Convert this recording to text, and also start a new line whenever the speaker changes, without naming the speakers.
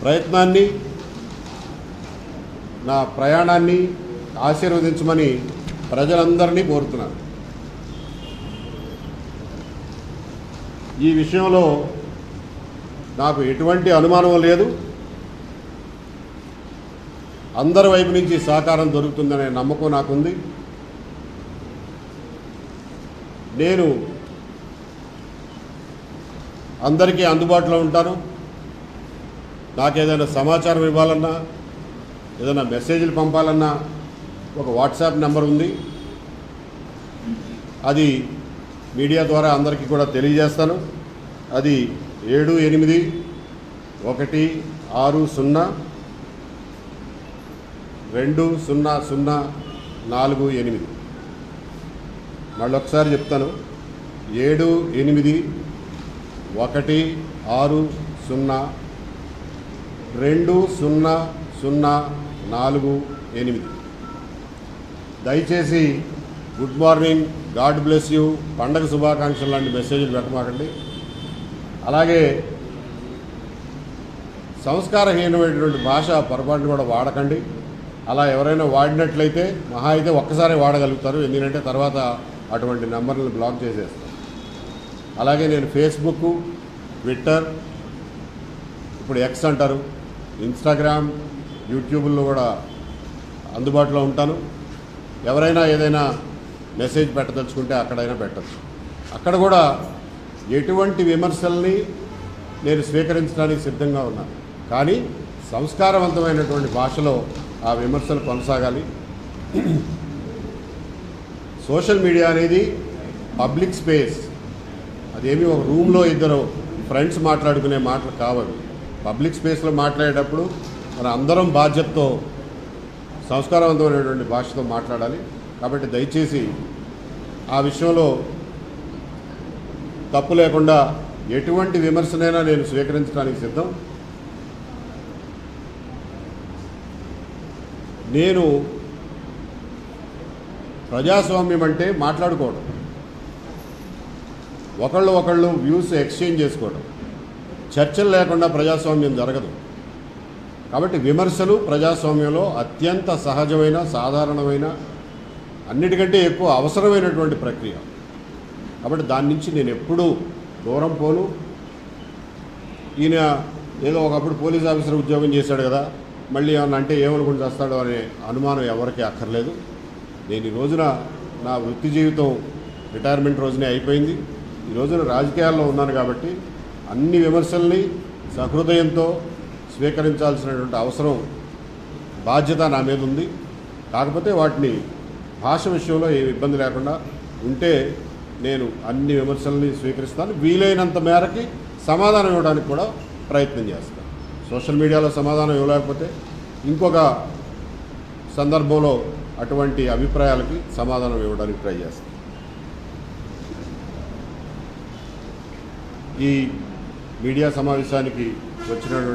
ప్రయత్నాన్ని, నా ప్రయాణాన్ని ఆశీర్వదించమని ప్రజలందరినీ కోరుతున్నాను. ఈ విషయంలో నాకు ఎటువంటి అనుమానం లేదు. అందరి వైపు నుంచి సహకారం దొరుకుతుందనే నమ్మకం నాకుంది. నేను అందరికీ అందుబాటులో ఉంటాను. నాకేదైనా సమాచారం ఇవ్వాలన్నా, ఏదైనా మెసేజ్లు పంపాలన్నా ఒక వాట్సాప్ నెంబర్ ఉంది. అది మీడియా ద్వారా అందరికీ కూడా తెలియజేస్తాను. అది 7816020048. మళ్ళొకసారి చెప్తాను, 7816020048. దయచేసి good morning, God bless you, పండగ శుభాకాంక్షలు లాంటి మెసేజ్లు పెట్టమాకండి. అలాగే సంస్కారహీనమైనటువంటి భాష పొరపాటును కూడా వాడకండి. అలా ఎవరైనా వాడినట్లయితే మహా అయితే ఒక్కసారి వాడగలుగుతారు. ఎందుకంటే తర్వాత అటువంటి నెంబర్లను బ్లాక్ చేసేస్తాం. అలాగే నేను ఫేస్బుక్, ట్విట్టర్, ఇప్పుడు ఎక్స్ అంటారు, ఇన్స్టాగ్రామ్, యూట్యూబ్లో కూడా అందుబాటులో ఉంటాను. ఎవరైనా ఏదైనా మెసేజ్ పెట్టదలుచుకుంటే అక్కడైనా పెట్టచ్చు. అక్కడ కూడా ఎటువంటి విమర్శల్ని నేను స్వీకరించడానికి సిద్ధంగా ఉన్నాను. కానీ సంస్కారవంతమైనటువంటి భాషలో ఆ విమర్శలు కొనసాగాలి. సోషల్ మీడియా అనేది పబ్లిక్ స్పేస్. అదేమి ఒక రూమ్లో ఇద్దరు ఫ్రెండ్స్ మాట్లాడుకునే మాటలు కావాలి. పబ్లిక్ స్పేస్లో మాట్లాడేటప్పుడు మన అందరం బాధ్యతతో సంస్కారవంతమైనటువంటి భాషతో మాట్లాడాలి. కాబట్టి దయచేసి ఆ విషయంలో తప్పు లేకుండా ఎటువంటి విమర్శనైనా నేను స్వీకరించడానికి సిద్ధం. నేను ప్రజాస్వామ్యం అంటే మాట్లాడుకోవడం, ఒకళ్ళు వ్యూస్ ఎక్స్చేంజ్ చేసుకోవడం. చర్చలు లేకుండా ప్రజాస్వామ్యం జరగదు. కాబట్టి విమర్శలు ప్రజాస్వామ్యంలో అత్యంత సహజమైన, సాధారణమైన, అన్నిటికంటే ఎక్కువ అవసరమైనటువంటి ప్రక్రియ. కాబట్టి దాని నుంచి నేను ఎప్పుడూ దూరం పోను. ఈయన ఏదో ఒకప్పుడు పోలీస్ ఆఫీసర్ ఉద్యోగం చేశాడు కదా, మళ్ళీ ఏమన్నా అంటే ఏమనుకుని చేస్తాడో అనే అనుమానం ఎవరికీ అక్కర్లేదు. నేను ఈ రోజున నా వృత్తి జీవితం రిటైర్మెంట్ రోజునే అయిపోయింది. ఈ రోజున రాజకీయాల్లో ఉన్నాను కాబట్టి అన్ని విమర్శల్ని సహృదయంతో స్వీకరించాల్సినటువంటి అవసరం, బాధ్యత నా మీద ఉంది. కాకపోతే వాటిని భాష విషయంలో ఏ ఇబ్బంది లేకుండా ఉంటే నేను అన్ని విమర్శల్ని స్వీకరిస్తాను. వీలైనంత మేరకి సమాధానం ఇవ్వడానికి కూడా ప్రయత్నం చేస్తాను. సోషల్ మీడియాలో సమాధానం ఇవ్వలేకపోతే ఇంకొక సందర్భంలో అటువంటి అభిప్రాయాలకి సమాధానం ఇవ్వడానికి ట్రై చేస్తాను. ఈ మీడియా సమావేశానికి వచ్చినటువంటి